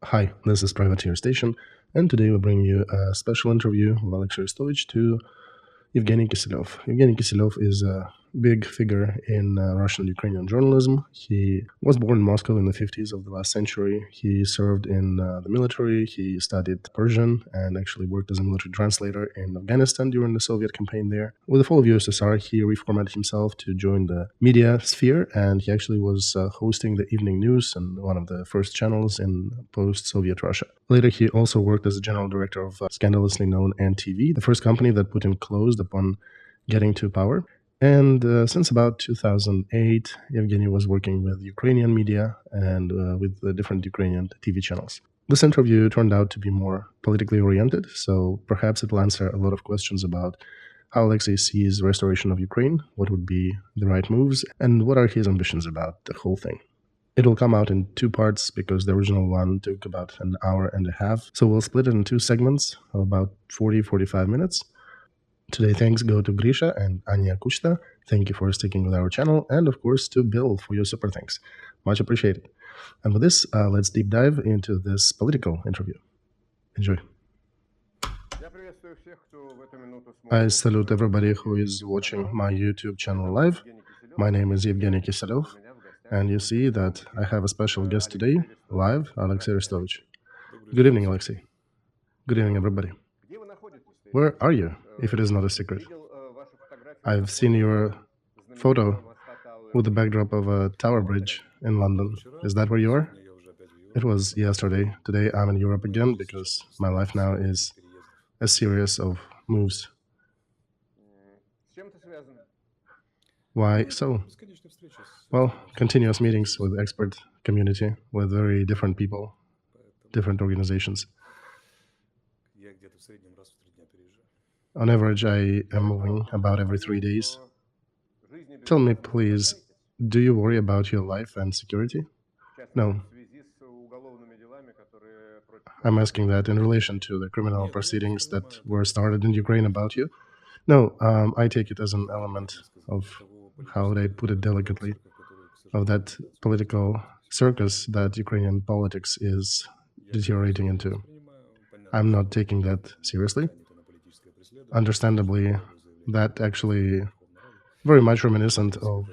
Hi, this is Privateer Station, and today we bring you a special interview of Arestovich to Evgeny Kiselev. Evgeny Kiselev is a big figure in Russian Ukrainian journalism. He was born in Moscow in the 50s of the last century. He served in the military. He studied Persian and actually worked as a military translator in Afghanistan during the Soviet campaign there. With the fall of USSR, he reformatted himself to join the media sphere, and he actually was hosting the evening news on one of the first channels in post-Soviet Russia. Later, he also worked as a general director of scandalously known NTV, the first company that Putin closed upon getting to power. And since about 2008, Evgeny was working with Ukrainian media and with the different Ukrainian TV channels. This interview turned out to be more politically oriented, so perhaps it will answer a lot of questions about how Alexei sees restoration of Ukraine, what would be the right moves, and what are his ambitions about the whole thing. It will come out in two parts because the original one took about an hour and a half. So we'll split it in two segments of about 40-45 minutes. Today, thanks go to Grisha and Anya Kuchta. Thank you for sticking with our channel. And of course, to Bill for your super thanks. Much appreciated. And with this, let's deep dive into this political interview. Enjoy. I salute everybody who is watching my YouTube channel live. My name is Evgeny Kiselev, and you see that I have a special guest today, live, Alexei Arestovich. Good evening, Alexei. Good evening, everybody. Where are you, if it is not a secret? I've seen your photo with the backdrop of a tower bridge in London. Is that where you are? It was yesterday. Today I'm in Europe again because my life now is a series of moves. Why so? Well, continuous meetings with expert community, with very different people, different organizations. On average, I am moving about every 3 days. Tell me, please, do you worry about your life and security? No. I'm asking that in relation to the criminal proceedings that were started in Ukraine about you. No, I take it as an element of, how would I put it delicately, of that political circus that Ukrainian politics is deteriorating into. I'm not taking that seriously. Understandably, that actually very much reminiscent of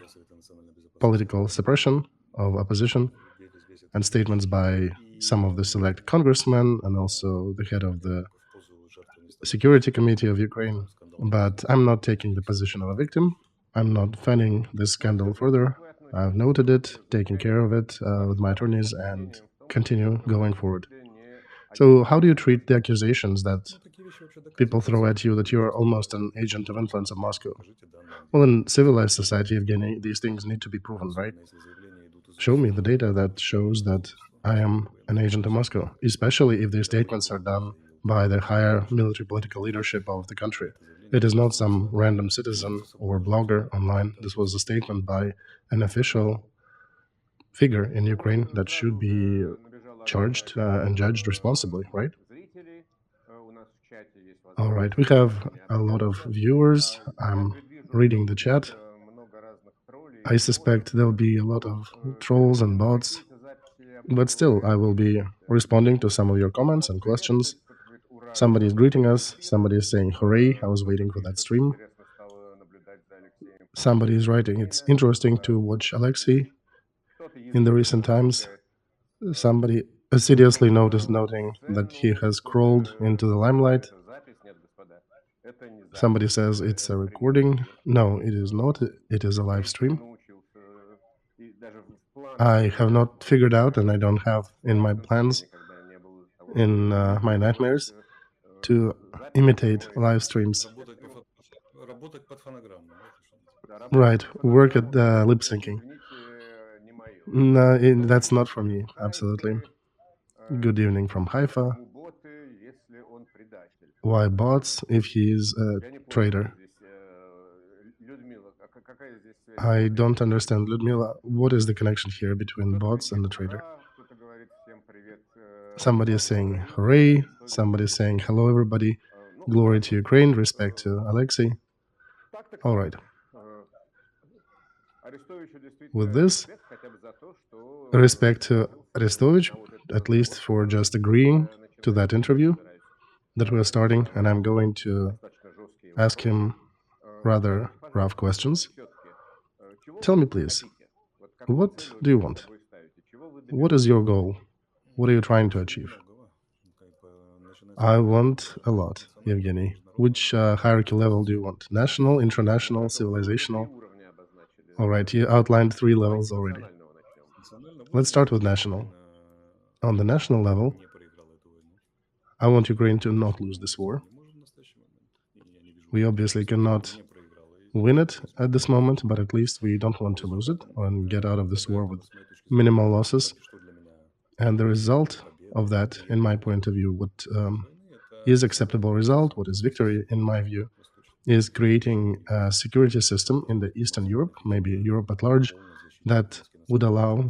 political suppression of opposition and statements by some of the select congressmen and also the head of the Security Committee of Ukraine. But I'm not taking the position of a victim. I'm not fanning this scandal further. I've noted it, taken care of it with my attorneys, and continue going forward. So how do you treat the accusations that people throw at you that you're almost an agent of influence of Moscow? Well, in civilized society, Evgeny, these things need to be proven, right? Show me the data that shows that I am an agent of Moscow, especially if these statements are done by the higher military political leadership of the country. It is not some random citizen or blogger online. This was a statement by an official figure in Ukraine that should be charged and judged responsibly, right? All right, we have a lot of viewers. I'm reading the chat. I suspect there'll be a lot of trolls and bots, but still, I will be responding to some of your comments and questions. Somebody is greeting us, somebody is saying, hooray, I was waiting for that stream. Somebody is writing, it's interesting to watch Alexei in the recent times. Somebody assiduously noting that he has crawled into the limelight. Somebody says it's a recording. No, it is not. It is a live stream. I have not figured out, and I don't have in my plans, in my nightmares, to imitate live streams. Right, work at lip syncing. No, that's not for me, absolutely. Good evening from Haifa. Why bots if he is a traitor? I don't understand, Ludmila. What is the connection here between bots and the traitor? Somebody is saying hooray, somebody is saying hello everybody, glory to Ukraine, respect to Alexei. All right. With this, respect to Arestovich, at least for just agreeing to that interview that we're starting, and I'm going to ask him rather rough questions. Tell me, please, what do you want? What is your goal? What are you trying to achieve? I want a lot, Evgeny. Which hierarchy level do you want? National, international, civilizational? All right, you outlined 3 levels already. Let's start with national. On the national level, I want Ukraine to not lose this war. We obviously cannot win it at this moment, but at least we don't want to lose it and get out of this war with minimal losses. And the result of that, in my point of view, what is acceptable result, what is victory, in my view, is creating a security system in the Eastern Europe, maybe Europe at large, that would allow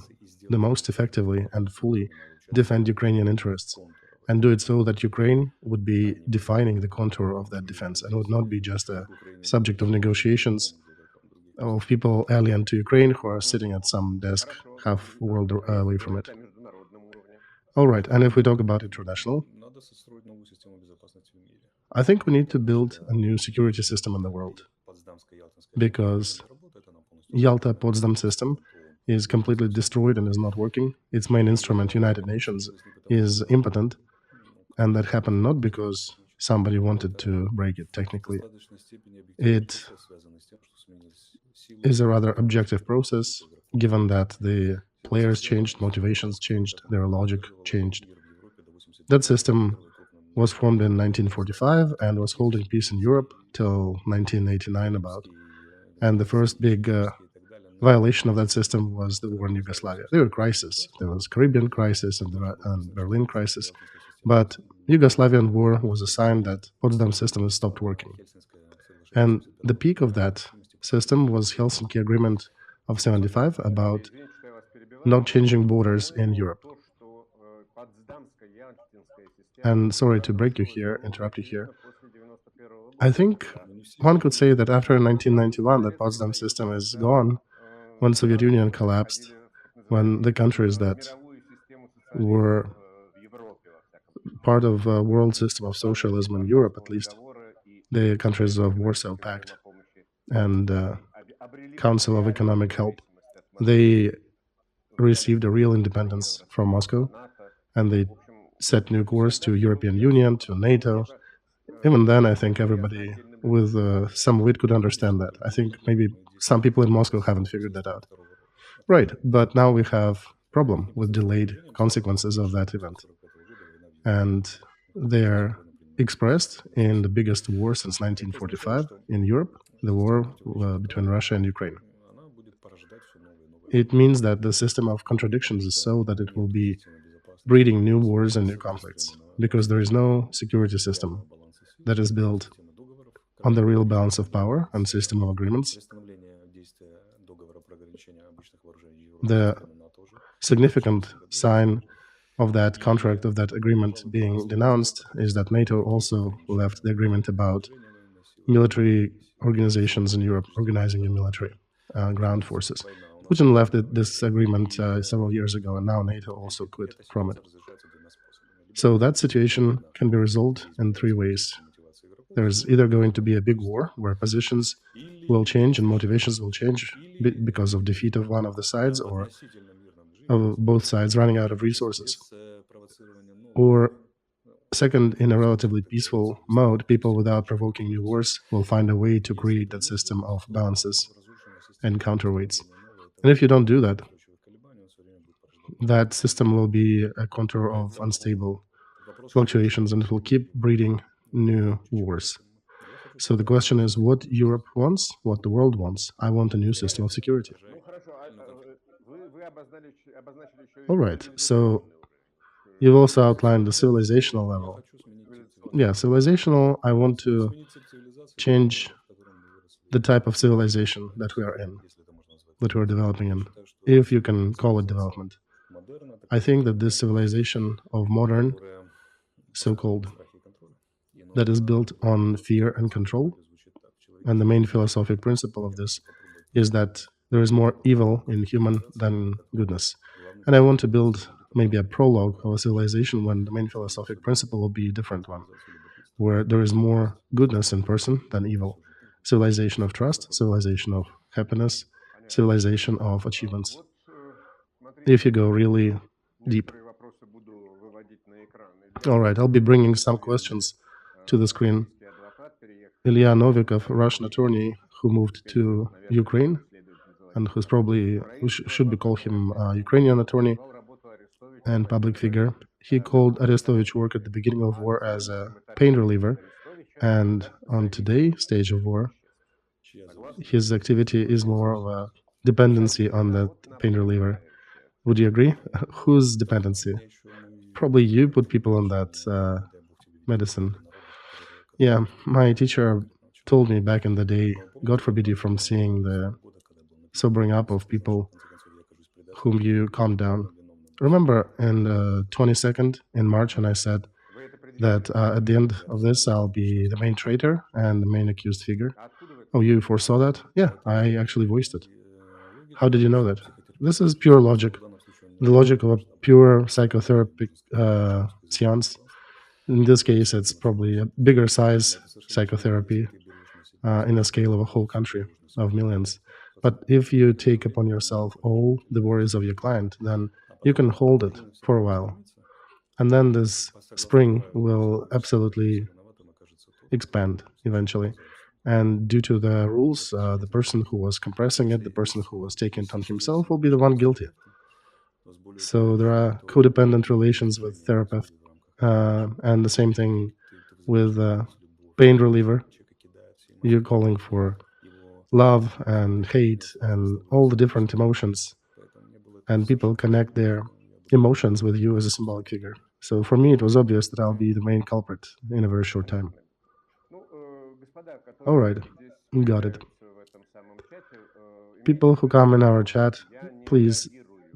the most effectively and fully defend Ukrainian interests, and do it so that Ukraine would be defining the contour of that defense and would not be just a subject of negotiations of people alien to Ukraine who are sitting at some desk half world away from it. All right, and if we talk about international, I think we need to build a new security system in the world, because Yalta-Potsdam system is completely destroyed and is not working. Its main instrument, United Nations, is impotent, and that happened not because somebody wanted to break it technically. It is a rather objective process, given that the players changed, motivations changed, their logic changed. That system was formed in 1945 and was holding peace in Europe till 1989 about. And the first big violation of that system was the war in Yugoslavia. There were crises. There was Caribbean crisis and the Berlin crisis. But Yugoslavian war was a sign that Potsdam system has stopped working. And the peak of that system was Helsinki Agreement of 75 about not changing borders in Europe. And sorry to break you here, interrupt you here. I think one could say that after 1991, that Potsdam system is gone, when Soviet Union collapsed, when the countries that were part of a world system of socialism in Europe, at least, the countries of Warsaw Pact and Council of Economic Help, they received a real independence from Moscow, and they set new course to European Union, to NATO. Even then, I think everybody with some wit could understand that. I think maybe some people in Moscow haven't figured that out. Right, but now we have problem with delayed consequences of that event. And they're expressed in the biggest war since 1945 in Europe, the war between Russia and Ukraine. It means that the system of contradictions is so that it will be breeding new wars and new conflicts, because there is no security system that is built on the real balance of power and system of agreements. The significant sign of that contract, of that agreement being denounced, is that NATO also left the agreement about military organizations in Europe organizing a military ground forces. Putin left this agreement several years ago, and now NATO also quit from it. So that situation can be resolved in 3 ways. There's either going to be a big war where positions will change and motivations will change because of defeat of one of the sides, or of both sides running out of resources. Or second, in a relatively peaceful mode, people without provoking new wars will find a way to create that system of balances and counterweights. And if you don't do that, that system will be a contour of unstable fluctuations, and it will keep breeding new wars. So the question is what Europe wants, what the world wants. I want a new system of security. All right, so you've also outlined the civilizational level. Yeah, civilizational, I want to change the type of civilization that we are in, that we are developing in, if you can call it development. I think that this civilization of modern, so-called, that is built on fear and control, and the main philosophic principle of this is that there is more evil in human than goodness. And I want to build maybe a prologue of a civilization when the main philosophic principle will be a different one, where there is more goodness in person than evil. Civilization of trust, civilization of happiness, civilization of achievements. If you go really deep. All right, I'll be bringing some questions to the screen. Ilya Novikov, Russian attorney who moved to Ukraine, and who's probably, should be called him a Ukrainian attorney and public figure. He called Arestovich work at the beginning of war as a pain reliever, and on today's stage of war, his activity is more of a dependency on that pain reliever. Would you agree? Whose dependency? Probably you put people on that medicine. Yeah, my teacher told me back in the day, God forbid you from seeing the sobering up of people whom you calm down. Remember in the 22nd in March when I said that at the end of this I'll be the main traitor and the main accused figure? Oh, you foresaw that? Yeah, I actually voiced it. How did you know that? This is pure logic. The logic of a pure psychotherapy seance. In this case, it's probably a bigger size psychotherapy in a scale of a whole country of millions. But if you take upon yourself all the worries of your client, then you can hold it for a while. And then this spring will absolutely expand eventually. And due to the rules, the person who was compressing it, the person who was taking it on himself, will be the one guilty. So there are codependent relations with therapist, and the same thing with pain reliever. You're calling for love and hate and all the different emotions, and people connect their emotions with you as a symbolic figure. So for me, it was obvious that I'll be the main culprit in a very short time. All right, got it. People who come in our chat, please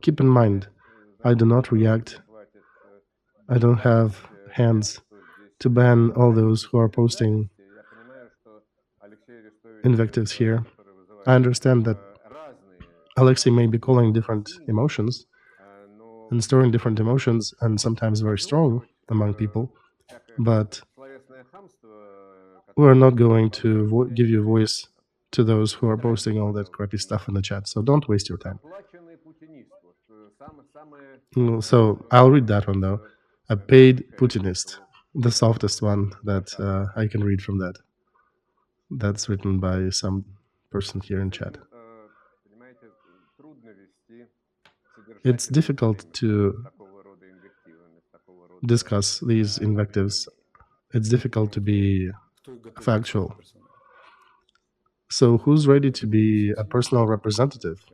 keep in mind, I do not react. I don't have hands to ban all those who are posting invectives here. I understand that Alexei may be calling different emotions and storing different emotions, and sometimes very strong among people, but we're not going to give you voice to those who are posting all that crappy stuff in the chat, so don't waste your time. So I'll read that one though. A paid Putinist, the softest one that I can read from that. That's written by some person here in chat. It's difficult to discuss these invectives. It's difficult to be factual. So who's ready to be a personal representative?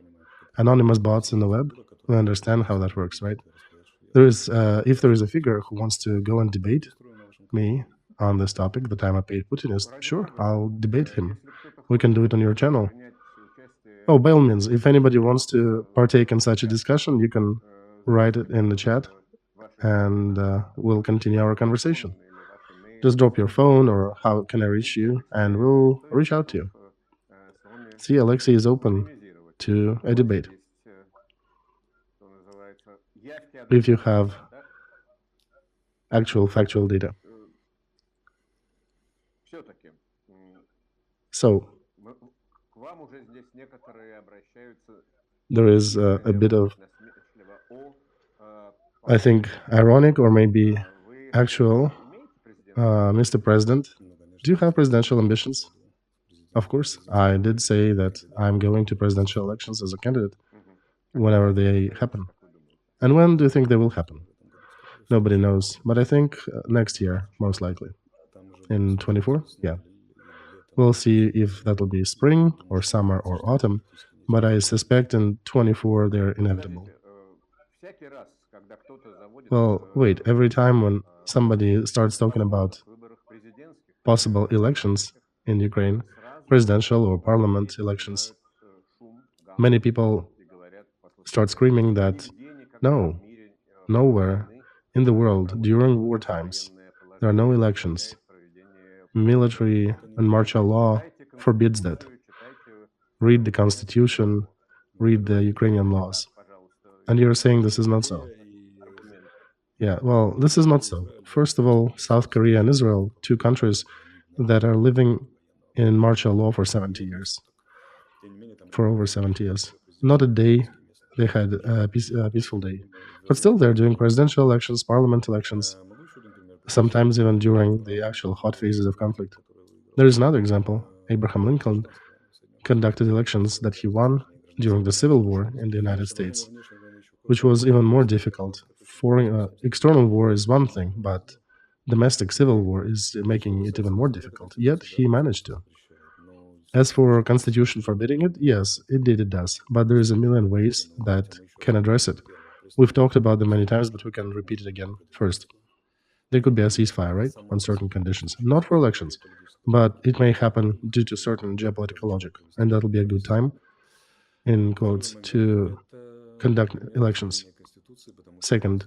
Anonymous bots in the web? We understand how that works, right? There is, if there is a figure who wants to go and debate me on this topic, that I'm a paid Putinist, sure, I'll debate him. We can do it on your channel. Oh, by all means, if anybody wants to partake in such a discussion, you can write it in the chat, and we'll continue our conversation. Just drop your phone or how can I reach you, and we'll reach out to you. See, Alexei is open to a debate. If you have actual factual data. So, there is a bit of, I think, ironic or maybe actual, Mr. President, do you have presidential ambitions? Of course, I did say that I'm going to presidential elections as a candidate whenever they happen. And when do you think they will happen? Nobody knows, but I think next year, most likely. In 24? Yeah. We'll see if that'll be spring or summer or autumn, but I suspect in 24 they're inevitable. Well, wait, every time when somebody starts talking about possible elections in Ukraine, presidential or parliament elections, many people start screaming that no, nowhere in the world during war times there are no elections. Military and martial law forbids that. Read the constitution, read the Ukrainian laws. And you're saying this is not so. Yeah, well, this is not so. First of all, South Korea and Israel, two countries that are living in martial law for 70 years, for over 70 years. Not a day they had a peaceful day. But still, they're doing presidential elections, parliament elections, sometimes even during the actual hot phases of conflict. There is another example. Abraham Lincoln conducted elections that he won during the Civil War in the United States, which was even more difficult. Foreign external war is one thing, but domestic civil war is making it even more difficult. Yet he managed to. As for constitution forbidding it, yes, it does. But there is a million ways that can address it. We've talked about them many times, but we can repeat it again. First, there could be a ceasefire, right, on certain conditions, not for elections, but it may happen due to certain geopolitical logic, and that'll be a good time, in quotes, to conduct elections. Second,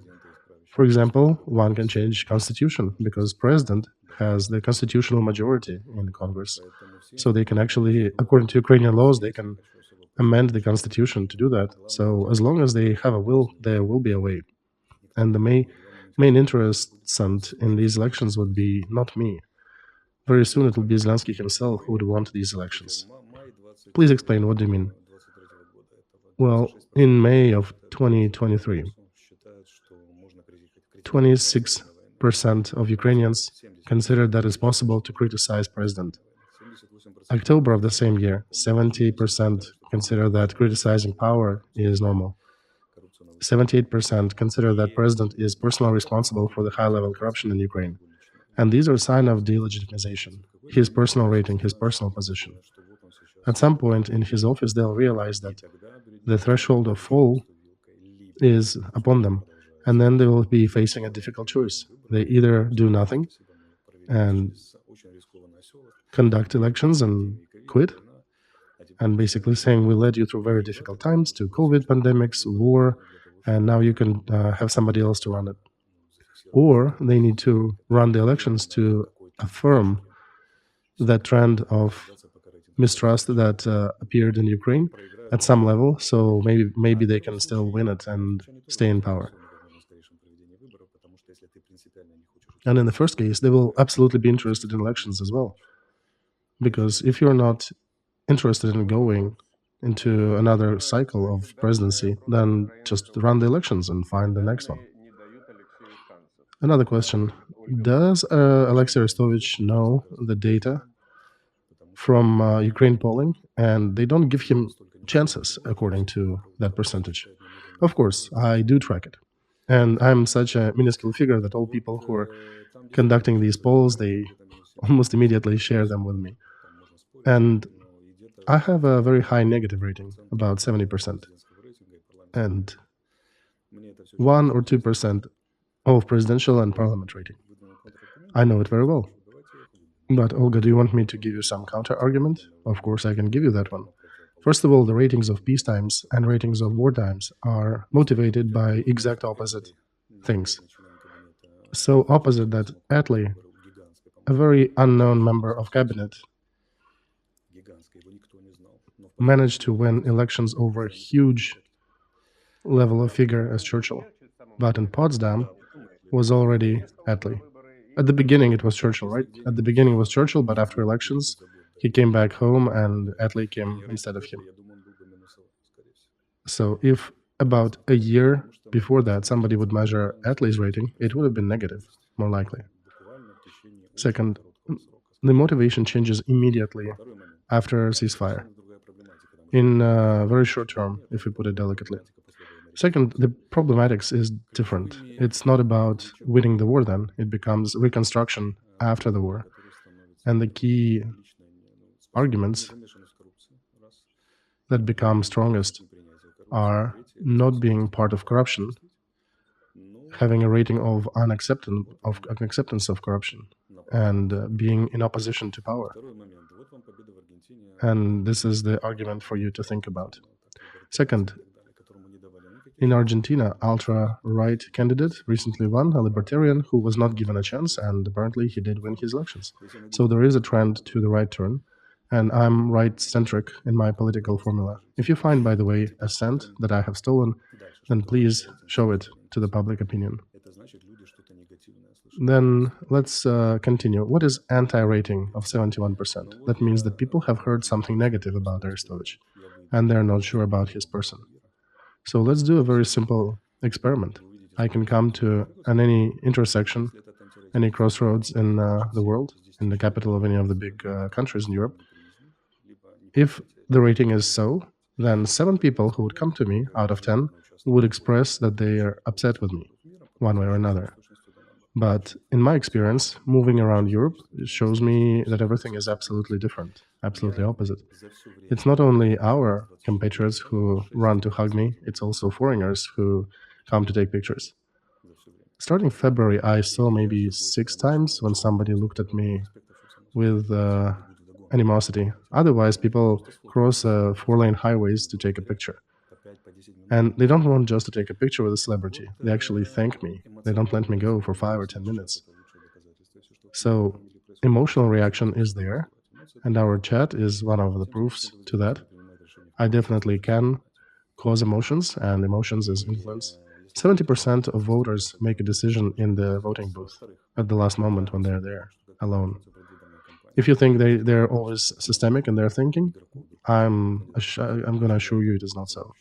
for example, one can change constitution because president has the constitutional majority in Congress. So they can actually, according to Ukrainian laws, they can amend the constitution to do that. So as long as they have a will, there will be a way. And the main interessant in these elections would be not me. Very soon it will be Zelensky himself who would want these elections. Please explain, what do you mean? Well, in May of 2023, 26% of Ukrainians considered that it's possible to criticize president. October of the same year, 70% consider that criticizing power is normal. 78% consider that president is personally responsible for the high-level corruption in Ukraine. And these are a sign of delegitimization, his personal rating, his personal position. At some point in his office, they'll realize that the threshold of fall is upon them, and then they will be facing a difficult choice. They either do nothing and conduct elections and quit, and basically saying, we led you through very difficult times, to COVID pandemics, war, and now you can have somebody else to run it. Or they need to run the elections to affirm that trend of mistrust that appeared in Ukraine at some level, so maybe they can still win it and stay in power. And in the first case, they will absolutely be interested in elections as well. Because if you're not interested in going into another cycle of presidency, then just run the elections and find the next one. Another question. Does Alexei Arestovich know the data from Ukraine polling? And they don't give him chances according to that percentage. Of course, I do track it. And I'm such a minuscule figure that all people who are conducting these polls, they almost immediately share them with me. And I have a very high negative rating, about 70%. And 1 or 2% of presidential and parliament rating. I know it very well. But Olga, do you want me to give you some counter argument? Of course, I can give you that one. First of all, the ratings of peace times and ratings of war times are motivated by exact opposite things. So opposite that Attlee, a very unknown member of cabinet, managed to win elections over a huge level of figure as Churchill. But in Potsdam was already Attlee. At the beginning, it was Churchill, right? At the beginning, it was Churchill, but after elections, he came back home and Attlee came instead of him. So if about a year before that, somebody would measure Attlee's rating, it would have been negative, more likely. Second, the motivation changes immediately after ceasefire, in a very short term, if we put it delicately. Second, the problematics is different. It's not about winning the war then, it becomes reconstruction after the war. And the key arguments that become strongest are not being part of corruption, having a rating of unacceptance of corruption, and being in opposition to power. And this is the argument for you to think about. Second, in Argentina, ultra-right candidate recently won, a libertarian who was not given a chance, and apparently he did win his elections. So there is a trend to the right turn, and I'm right-centric in my political formula. If you find, by the way, a cent that I have stolen, then please show it to the public opinion. Then let's continue. What is anti-rating of 71%? That means that people have heard something negative about Arestovich, and they're not sure about his person. So let's do a very simple experiment. I can come to any intersection, any crossroads in the world, in the capital of any of the big countries in Europe. If the rating is so, then 7 people who would come to me out of 10 would express that they are upset with me, one way or another. But in my experience, moving around Europe shows me that everything is absolutely different, absolutely opposite. It's not only our compatriots who run to hug me, it's also foreigners who come to take pictures. Starting February, I saw maybe 6 times when somebody looked at me with animosity. Otherwise, people cross 4-lane highways to take a picture. And they don't want just to take a picture with a celebrity. They actually thank me. They don't let me go for 5 or 10 minutes. So emotional reaction is there, and our chat is one of the proofs to that. I definitely can cause emotions, and emotions is influence. 70% of voters make a decision in the voting booth at the last moment when they're there alone. If you think they're always systemic in their thinking, I'm going to assure you it is not so.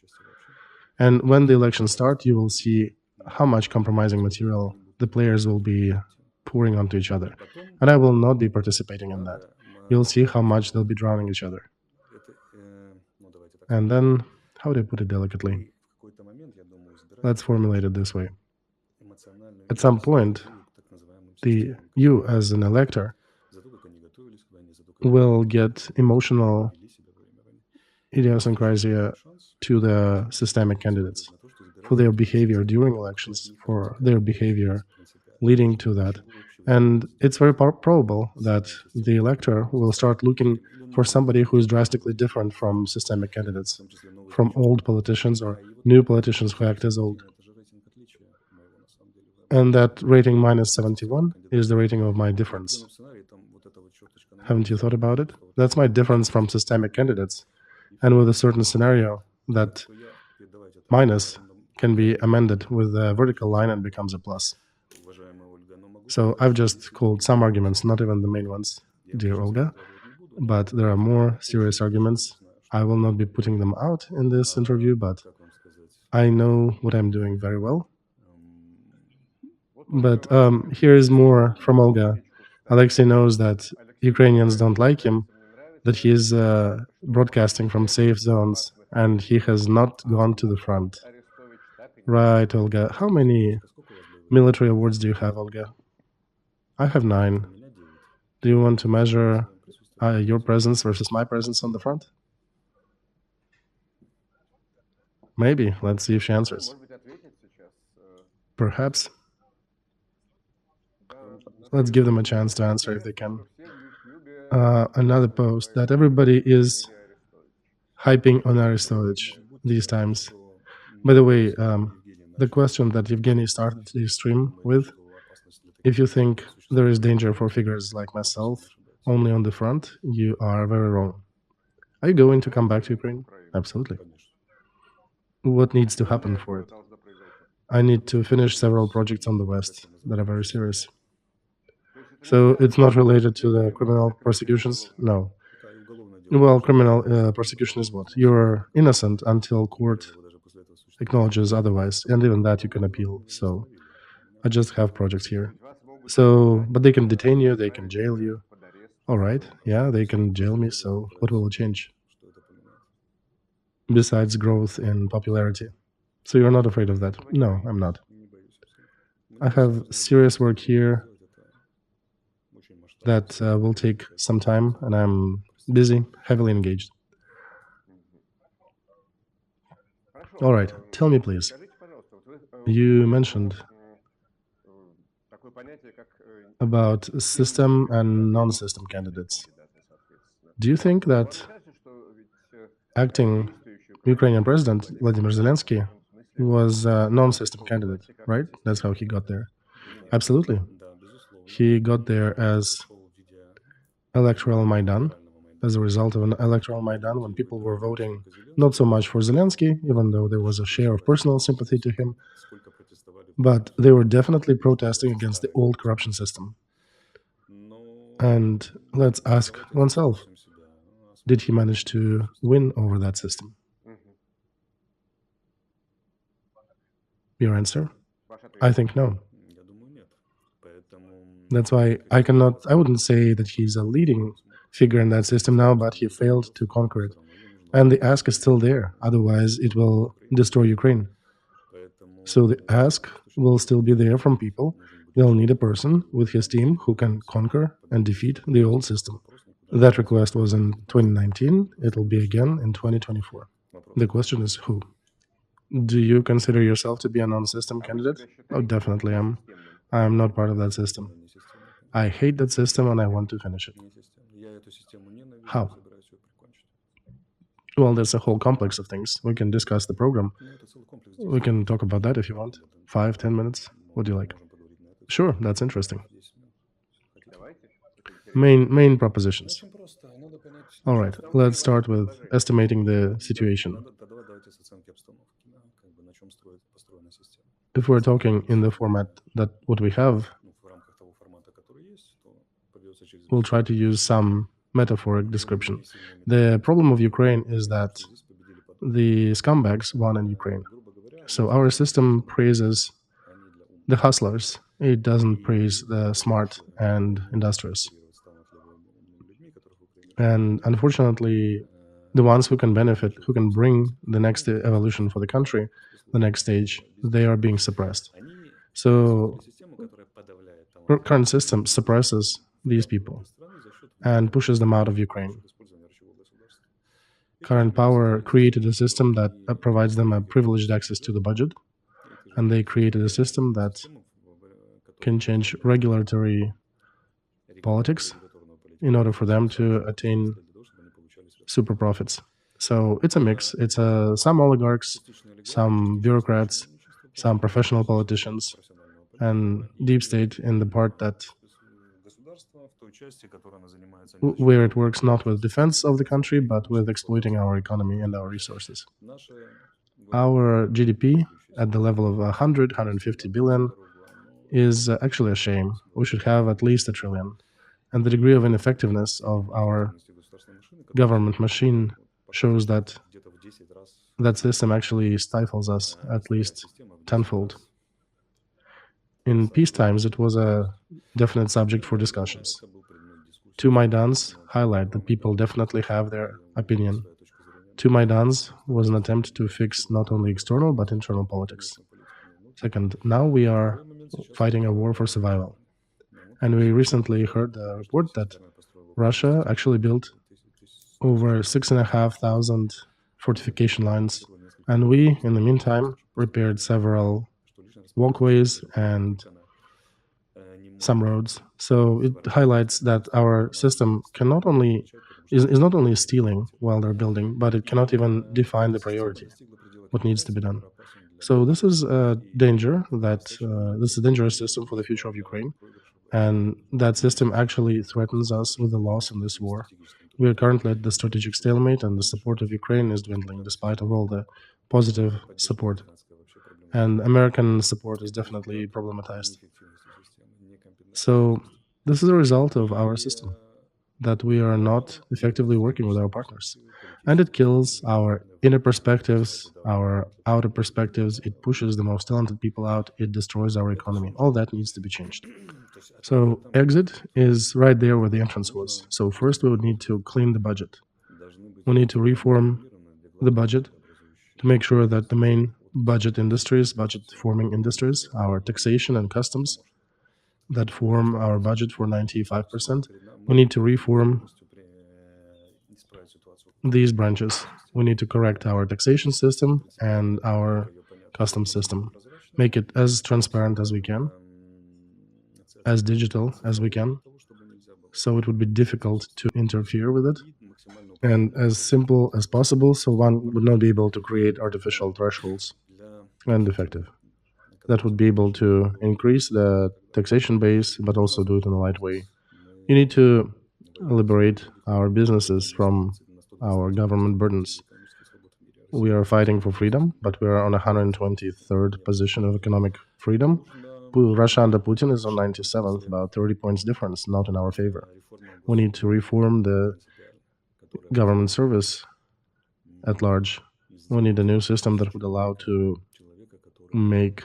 And when the elections start, you will see how much compromising material the players will be pouring onto each other. And I will not be participating in that. You'll see how much they'll be drowning each other. And then, how do I put it delicately? Let's formulate it this way. At some point, you as an elector will get emotional idiosyncrasia to the systemic candidates for their behavior during elections, for their behavior leading to that. And it's very probable that the elector will start looking for somebody who is drastically different from systemic candidates, from old politicians or new politicians who act as old. And that rating minus 71 is the rating of my difference. Haven't you thought about it? That's my difference from systemic candidates. And with a certain scenario, that minus can be amended with a vertical line and becomes a plus. So I've just called some arguments, not even the main ones, dear Olga, but there are more serious arguments. I will not be putting them out in this interview, but I know what I'm doing very well. But here is more from Olga. Alexei knows that Ukrainians don't like him, that he is broadcasting from safe zones, and he has not gone to the front. Right, Olga. How many military awards do you have, Olga? I have 9. Do you want to measure your presence versus my presence on the front? Maybe. Let's see if she answers. Perhaps. Let's give them a chance to answer if they can. Another post that everybody is hyping on Arestovich these times. By the way, the question that Evgeny started the stream with, if you think there is danger for figures like myself only on the front, you are very wrong. Are you going to come back to Ukraine? Absolutely. What needs to happen for it? I need to finish several projects on the West that are very serious. So it's not related to the criminal prosecutions? No. Well, criminal prosecution is what? You're innocent until court acknowledges otherwise, and even that you can appeal. So I just have projects here. So, but they can detain you, they can jail you. All right, yeah, they can jail me, so what will it change? Besides growth in popularity. So you're not afraid of that? No, I'm not. I have serious work here that will take some time, and I'm busy, heavily engaged. All right, tell me please. You mentioned about system and non-system candidates. Do you think that acting Ukrainian President Vladimir Zelensky was a non-system candidate, right? That's how he got there. Absolutely. He got there as electoral Maidan, as a result of an electoral Maidan when people were voting not so much for Zelensky, even though there was a share of personal sympathy to him, but they were definitely protesting against the old corruption system. And let's ask oneself, did he manage to win over that system? Your answer? I think no. That's why I wouldn't say that he's a leading figure in that system now, but he failed to conquer it. And the ask is still there, otherwise it will destroy Ukraine. So the ask will still be there from people. They'll need a person with his team who can conquer and defeat the old system. That request was in 2019, it'll be again in 2024. The question is who? Do you consider yourself to be a non-system candidate? Oh, definitely am. I am not part of that system. I hate that system and I want to finish it. How? Well, there's a whole complex of things. We can discuss the program. We can talk about that if you want. 5-10 minutes. What do you like? Sure, that's interesting. Main propositions. All right, let's start with estimating the situation. If we're talking in the format that what we have, we'll try to use some metaphoric description. The problem of Ukraine is that the scumbags won in Ukraine. So our system praises the hustlers. It doesn't praise the smart and industrious. And unfortunately, the ones who can benefit, who can bring the next evolution for the country, the next stage, they are being suppressed. So our current system suppresses these people and pushes them out of Ukraine. Current power created a system that provides them a privileged access to the budget, and they created a system that can change regulatory politics in order for them to attain super profits. So it's a mix. It's some oligarchs, some bureaucrats, some professional politicians, and deep state in the part that where it works not with defense of the country, but with exploiting our economy and our resources. Our GDP at the level of 150 billion is actually a shame. We should have at least $1 trillion. And the degree of ineffectiveness of our government machine shows that that system actually stifles us at least tenfold. In peace times, it was a definite subject for discussions. Two Maidans highlight that people definitely have their opinion. Two Maidans was an attempt to fix not only external but internal politics. Second, now we are fighting a war for survival. And we recently heard a report that Russia actually built over 6,500 fortification lines. And we, in the meantime, repaired several walkways and some roads. So it highlights that our system is not only stealing while they're building, but it cannot even define the priority, what needs to be done. So this is a danger that this is a dangerous system for the future of Ukraine, and that system actually threatens us with a loss in this war. We are currently at the strategic stalemate, and the support of Ukraine is dwindling despite of all the positive support. And American support is definitely problematized. So this is a result of our system, that we are not effectively working with our partners. And it kills our inner perspectives, our outer perspectives, it pushes the most talented people out, it destroys our economy. All that needs to be changed. So exit is right there where the entrance was. So first we would need to clean the budget. We need to reform the budget to make sure that the main budget industries, budget-forming industries, our taxation and customs, that form our budget for 95%, we need to reform these branches. We need to correct our taxation system and our customs system, make it as transparent as we can, as digital as we can, so it would be difficult to interfere with it, and as simple as possible, so one would not be able to create artificial thresholds, and effective. That would be able to increase the taxation base, but also do it in a light way. You need to liberate our businesses from our government burdens. We are fighting for freedom, but we are on 123rd position of economic freedom. Russia under Putin is on 97th, about 30 points difference, not in our favor. We need to reform the government service at large. We need a new system that would allow to make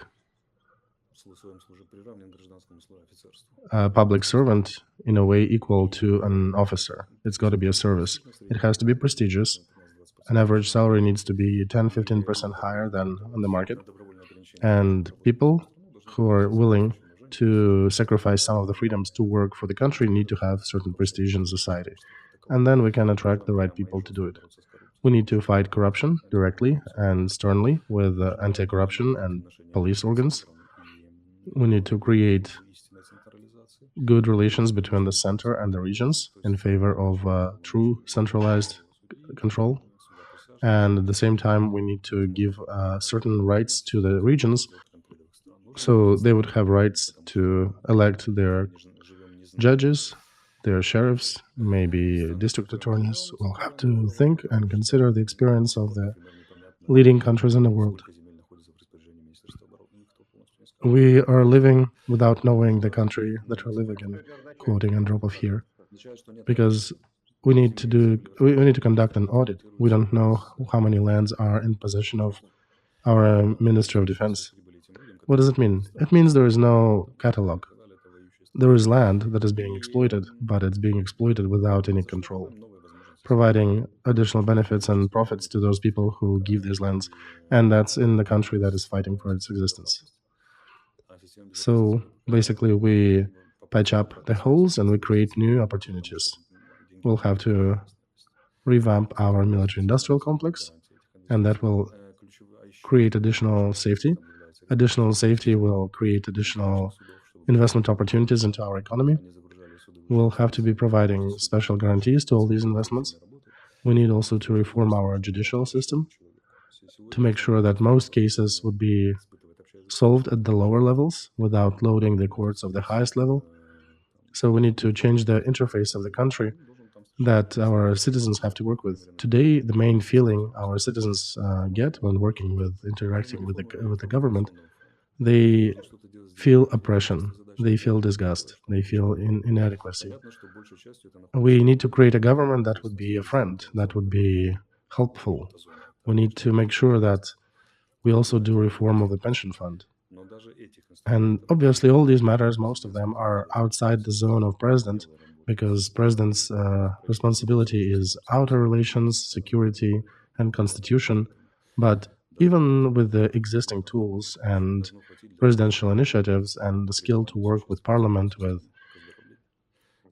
a public servant in a way equal to an officer. It's got to be a service. It has to be prestigious. An average salary needs to be 10-15% higher than on the market. And people who are willing to sacrifice some of the freedoms to work for the country need to have certain prestige in society. And then we can attract the right people to do it. We need to fight corruption directly and sternly with anti-corruption and police organs. We need to create good relations between the center and the regions in favor of true centralized control. And at the same time, we need to give certain rights to the regions, so they would have rights to elect their judges, their sheriffs, maybe district attorneys. Will have to think and consider the experience of the leading countries in the world. We are living without knowing the country that we're living in, quoting Andropov here, because we need to conduct an audit. We don't know how many lands are in possession of our Ministry of Defense. What does it mean? It means there is no catalog. There is land that is being exploited, but it's being exploited without any control, providing additional benefits and profits to those people who give these lands, and that's in the country that is fighting for its existence. So basically, we patch up the holes and we create new opportunities. We'll have to revamp our military-industrial complex, and that will create additional safety. Additional safety will create additional investment opportunities into our economy. We'll have to be providing special guarantees to all these investments. We need also to reform our judicial system to make sure that most cases would be solved at the lower levels without loading the courts of the highest level. So we need to change the interface of the country that our citizens have to work with. Today, the main feeling our citizens get when interacting with the government, they feel oppression, they feel disgust, they feel inadequacy. We need to create a government that would be a friend, that would be helpful. We need to make sure that we also do reform of the pension fund. And obviously, all these matters, most of them are outside the zone of president, because president's responsibility is outer relations, security, and constitution. But even with the existing tools and presidential initiatives and the skill to work with parliament, with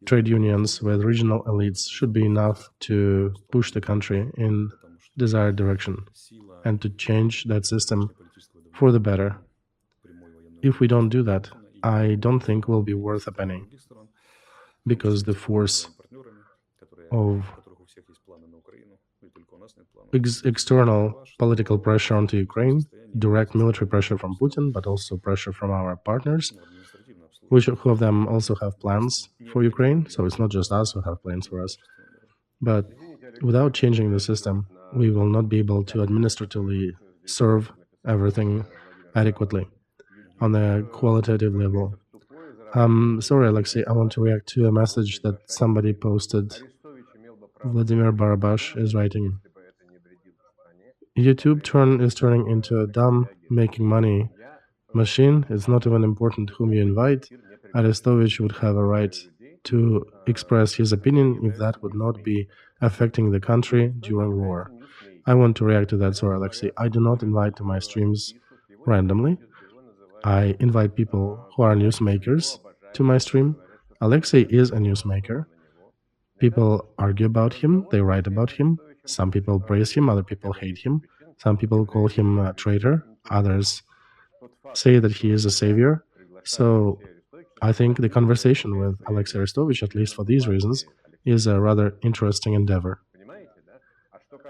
trade unions, with regional elites, should be enough to push the country in desired direction and to change that system for the better. If we don't do that, I don't think will be worth a penny, because the force of external political pressure onto Ukraine, direct military pressure from Putin, but also pressure from our partners, who of them also have plans for Ukraine. So it's not just us who have plans for us. But without changing the system, we will not be able to administratively serve everything adequately on a qualitative level. Sorry, Alexei, I want to react to a message that somebody posted. Vladimir Barabash is writing, YouTube is turning into a dumb making money machine. It's not even important whom you invite. Arestovich would have a right to express his opinion if that would not be affecting the country during war. I want to react to that, sorry, Alexei. I do not invite to my streams randomly. I invite people who are newsmakers to my stream. Alexei is a newsmaker. People argue about him, they write about him. Some people praise him, other people hate him. Some people call him a traitor, others say that he is a savior. So I think the conversation with Alexei Arestovich, at least for these reasons, is a rather interesting endeavor.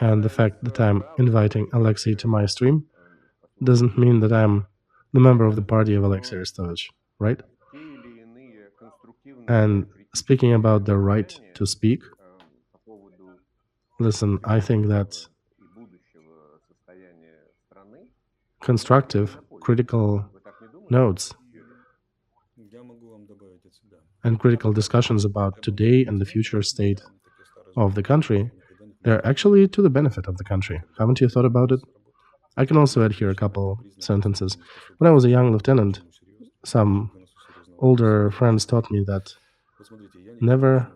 And the fact that I'm inviting Alexei to my stream doesn't mean that I'm the member of the party of Alexei Arestovich, right? And speaking about the right to speak, listen, I think that constructive, critical notes and critical discussions about today and the future state of the country, they're actually to the benefit of the country. Haven't you thought about it? I can also add here a couple sentences. When I was a young lieutenant, some older friends taught me that never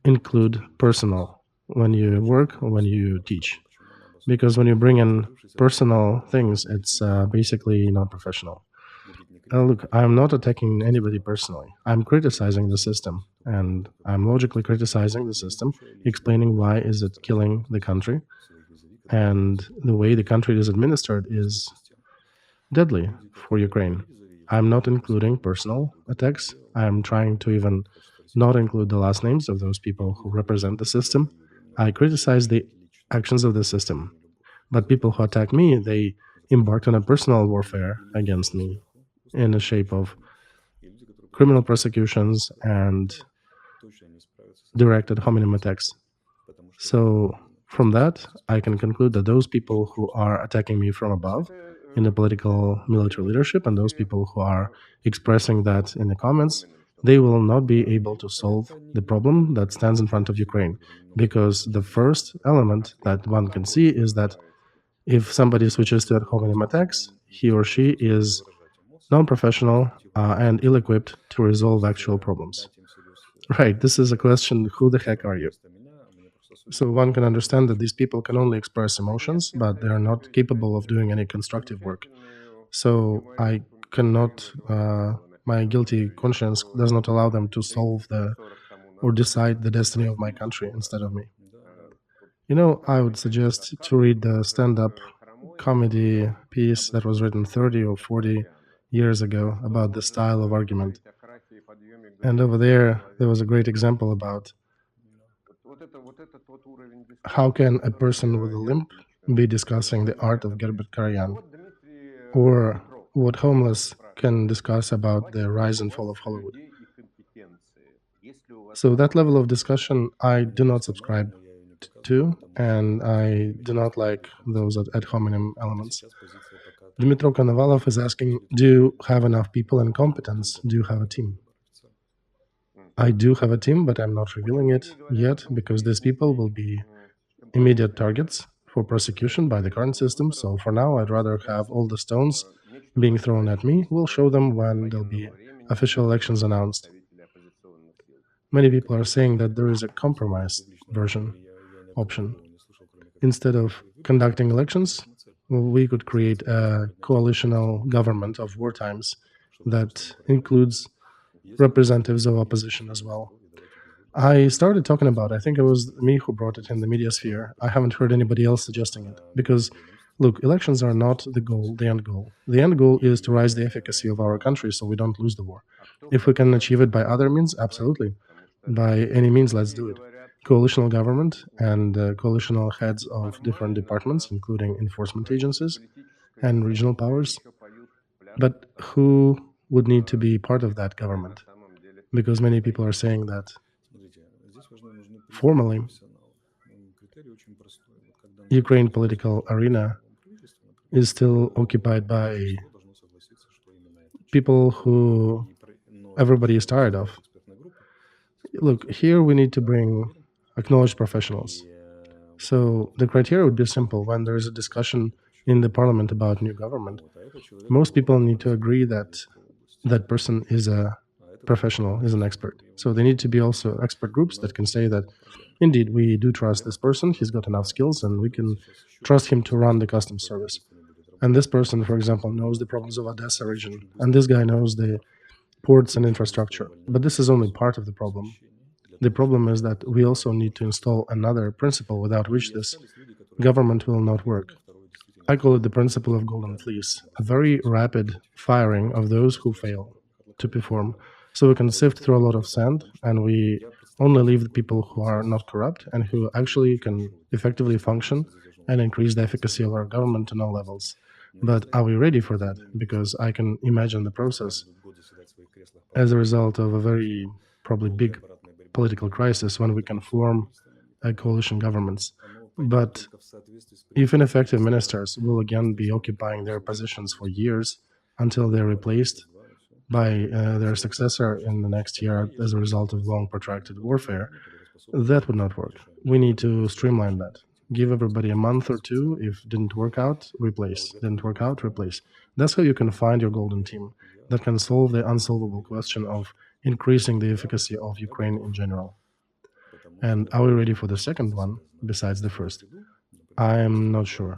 include personal when you work or when you teach. Because when you bring in personal things, it's basically not professional. Look, I'm not attacking anybody personally. I'm criticizing the system, and I'm logically criticizing the system, explaining why is it killing the country, and the way the country is administered is deadly for Ukraine. I'm not including personal attacks. I'm trying to even not include the last names of those people who represent the system. I criticize the actions of the system. But people who attack me, they embarked on a personal warfare against me in the shape of criminal prosecutions and direct ad hominem attacks. So from that, I can conclude that those people who are attacking me from above in the political military leadership and those people who are expressing that in the comments, they will not be able to solve the problem that stands in front of Ukraine. Because the first element that one can see is that if somebody switches to ad hominem attacks, he or she is non-professional and ill-equipped to resolve actual problems. Right, this is a question, who the heck are you? So one can understand that these people can only express emotions, but they are not capable of doing any constructive work. So I cannot, my guilty conscience does not allow them to solve or decide the destiny of my country instead of me. You know, I would suggest to read the stand-up comedy piece that was written 30 or 40 years ago about the style of argument. And over there was a great example about how can a person with a limp be discussing the art of Gerbert Karajan, or what homeless can discuss about the rise and fall of Hollywood. So that level of discussion I do not subscribe to, and I do not like those ad hominem elements. Dmitro Konovalov is asking, do you have enough people and competence? Do you have a team? I do have a team, but I'm not revealing it yet because these people will be immediate targets for prosecution by the current system. So for now, I'd rather have all the stones being thrown at me. We'll show them when there'll be official elections announced. Many people are saying that there is a compromise option. Instead of conducting elections, we could create a coalitional government of war times that includes representatives of opposition as well. I started talking about it. I think it was me who brought it in the media sphere. I haven't heard anybody else suggesting it because, look, elections are not the goal, the end goal. The end goal is to raise the efficacy of our country so we don't lose the war. If we can achieve it by other means, absolutely. By any means, let's do it. Coalitional government and coalitional heads of different departments, including enforcement agencies and regional powers. But who would need to be part of that government? Because many people are saying that formally, Ukraine political arena is still occupied by people who everybody is tired of. Look, here we need to bring acknowledged professionals. So the criteria would be simple. When there is a discussion in the parliament about new government, most people need to agree that that person is a professional, is an expert. So they need to be also expert groups that can say that, indeed, we do trust this person, he's got enough skills, and we can trust him to run the customs service. And this person, for example, knows the problems of Odessa region, and this guy knows the ports and infrastructure. But this is only part of the problem. The problem is that we also need to install another principle without which this government will not work. I call it the principle of golden fleece, a very rapid firing of those who fail to perform. So we can sift through a lot of sand, and we only leave the people who are not corrupt and who actually can effectively function and increase the efficacy of our government on all levels. But are we ready for that? Because I can imagine the process as a result of a very probably big political crisis when we can form coalition governments. But if ineffective ministers will again be occupying their positions for years until they're replaced by their successor in the next year as a result of long protracted warfare, that would not work. We need to streamline that. Give everybody a month or two. If didn't work out, replace. Didn't work out, replace. That's how you can find your golden team that can solve the unsolvable question of increasing the efficacy of Ukraine in general. And are we ready for the second one besides the first? I'm not sure.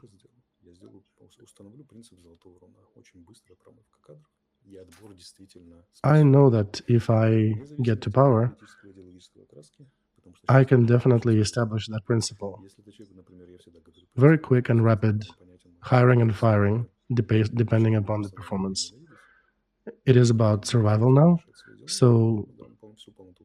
I know that if I get to power, I can definitely establish that principle. Very quick and rapid hiring and firing, depending upon the performance. It is about survival now, so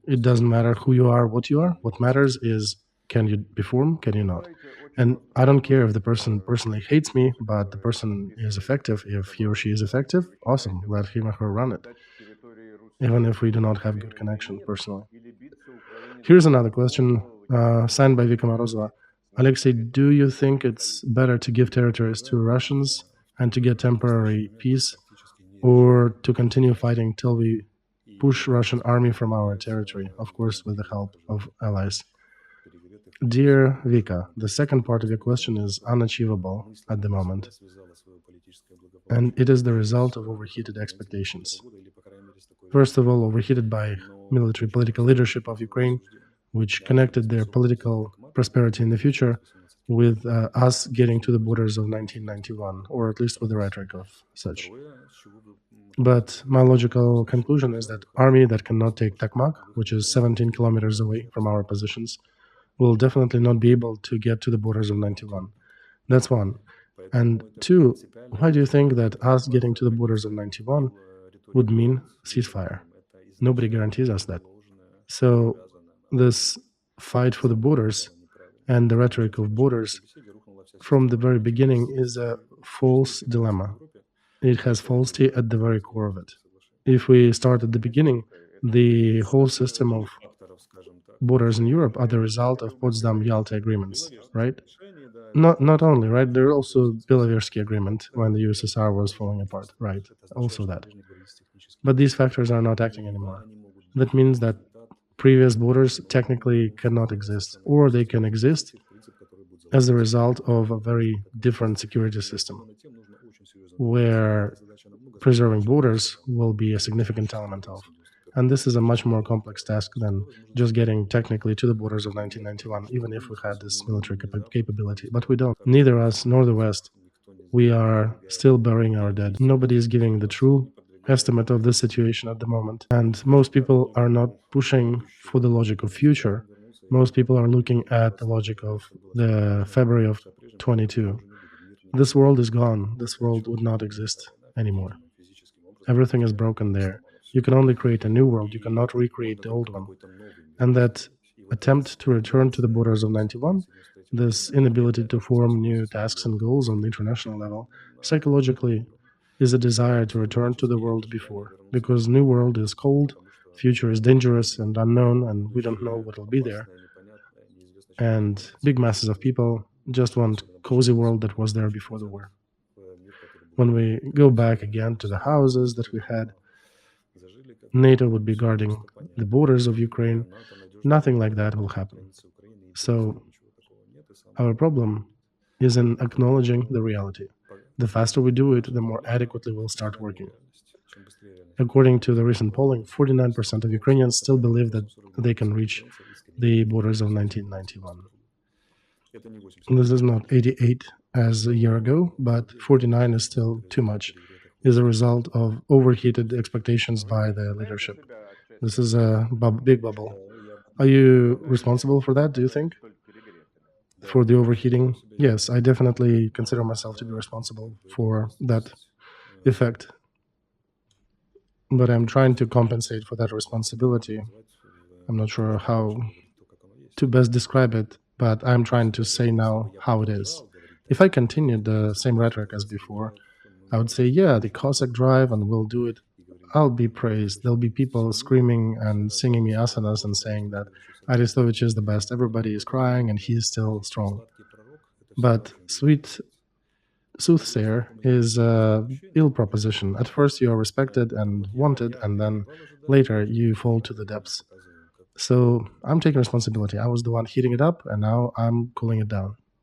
it doesn't matter who you are, what you are. What matters is, can you perform, can you not? And I don't care if the person personally hates me, but the person is effective. If he or she is effective, awesome, let him or her run it, even if we do not have good connection personally. Here's another question, signed by Vika Morozova. Alexei, do you think it's better to give territories to Russians and to get temporary peace, or to continue fighting till we push Russian army from our territory, of course with the help of allies? Dear Vika, the second part of your question is unachievable at the moment, and it is the result of overheated expectations. First of all, overheated by military political leadership of Ukraine, which connected their political prosperity in the future with us getting to the borders of 1991, or at least with the rhetoric of such. But my logical conclusion is that army that cannot take Takmak, which is 17 kilometers away from our positions, will definitely not be able to get to the borders of 91. That's one. And two, why do you think that us getting to the borders of 91 would mean ceasefire? Nobody guarantees us that. So this fight for the borders and the rhetoric of borders from the very beginning is a false dilemma. It has falsity at the very core of it. If we start at the beginning, the whole system of borders in Europe are the result of Potsdam-Yalta agreements, right? Not only, right? There are also Belaversky agreement when the USSR was falling apart, right? Also that. But these factors are not acting anymore. That means that previous borders technically cannot exist, or they can exist as a result of a very different security system, where preserving borders will be a significant element of. And this is a much more complex task than just getting technically to the borders of 1991, even if we had this military capability. But we don't. Neither us nor the West. We are still burying our dead. Nobody is giving the true estimate of the situation at the moment. And most people are not pushing for the logic of future. Most people are looking at the logic of the February of 22. This world is gone. This world would not exist anymore. Everything is broken there. You can only create a new world. You cannot recreate the old one. And that attempt to return to the borders of 91, this inability to form new tasks and goals on the international level, psychologically is a desire to return to the world before, because new world is cold, future is dangerous and unknown, and we don't know what will be there. And big masses of people just want cozy world that was there before the war. When we go back again to the houses that we had, NATO would be guarding the borders of Ukraine. Nothing like that will happen. So our problem is in acknowledging the reality. The faster we do it, the more adequately we'll start working. According to the recent polling, 49% of Ukrainians still believe that they can reach the borders of 1991. This is not 88 as a year ago, but 49 is still too much. Is a result of overheated expectations by the leadership. This is a big bubble. Are you responsible for that, do you think? For the overheating? Yes, I definitely consider myself to be responsible for that effect. But I'm trying to compensate for that responsibility. I'm not sure how to best describe it, but I'm trying to say now how it is. If I continued the same rhetoric as before, I would say, yeah, the Cossack drive, and we'll do it. I'll be praised. There'll be people screaming and singing me asanas and saying that Arestovich is the best. Everybody is crying and he is still strong. But sweet soothsayer is a ill proposition. At first, you are respected and wanted, and then later you fall to the depths. So I'm taking responsibility. I was the one heating it up, and now I'm cooling it down.